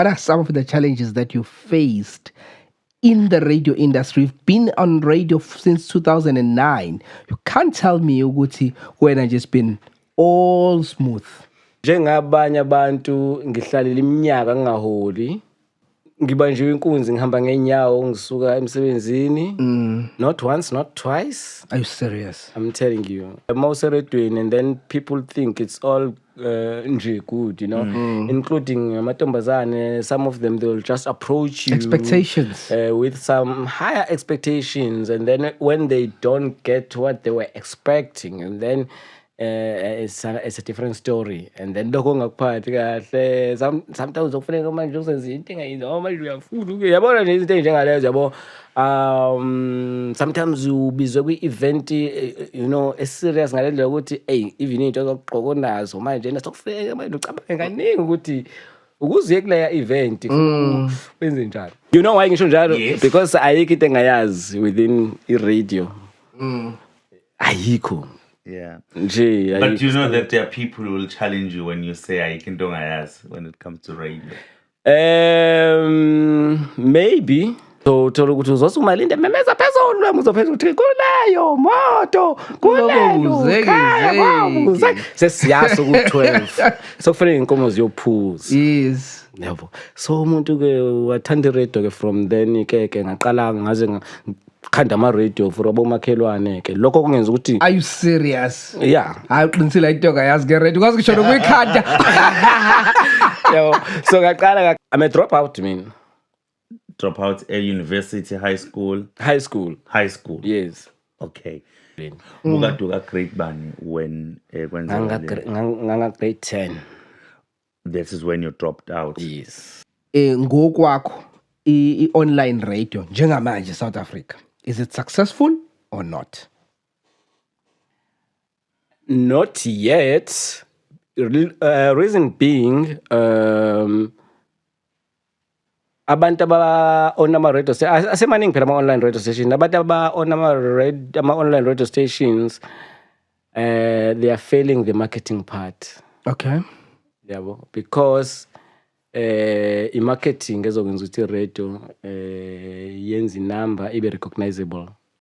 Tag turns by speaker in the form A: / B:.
A: What are some of the challenges that you faced in the radio industry? You've been on radio since 2009. You can't tell me ukuthi wena just been all smooth.
B: Njengabanye abantu ngihlalile iminyaka ngingaholi. Ngibanjiwe inkunzi ngihamba ngenyawo ngisuka emsebenzini. Not once, not twice.
A: Are you serious?
B: I'm telling you. Most doing, and then people think it's all nje good, you know, including Matombazane. Some of them, they'll just approach you
A: Expectations
B: with some higher expectations, and then when they don't get what they were expecting, and then it's a different story. And then sometimes uzofuneka manje usenze into engayizo manje uyafuna uyabona nje izinto enjengalezo yabo. Sometimes ubizwe kwi-event, you know, serious ngalendlela ukuthi even into zokugqoka onazo manje nasokufeka manje ucabange kaningi ukuthi ukuze kuleya event wenze njalo. You know why ngisho njalo? Because ayikho into engayazi within i-radio. Ayikho.
C: Yeah.
B: But
C: you know that there are people who will challenge you when you say I can do when it comes to radio.
B: Maybe. So thola ukuthi uzosumalinde memeza phezulu uzophezulu uthi kuleyo moto kulelo khaya sesiyaso ku12 sokufanele inkomo ziyophuza.
A: Yes.
B: Yabo. So umuntu ke wathanda radio ke from then ke ngaqala ngaze khanda ama radio for abomakhelwane ke lokho kungenza ukuthi.
A: Are you serious?
B: Yeah.
A: Hayi uqinisile into ngayazi ke radio kwazi ngisho nokuyikhanda.
B: Yabo. So ngaqala I'm a dropout man.
C: Dropout at university, high school?
B: High school.
C: Yes. Okay. Buka grade bani when
B: grade 10.
C: This is when you dropped out.
B: Yes.
A: Ngokwakho i-online radio njengamanje South Africa, is it successful or not?
B: Not yet. Reason being, abantu aba on ama radio asemaningi phela ama online radio stations, abantu aba on ama online radio stations they are failing the marketing part.
A: Okay.
B: Yabo, because i-marketing ezokwenza ukuthi i-radio yenza inamba ibe recognizable.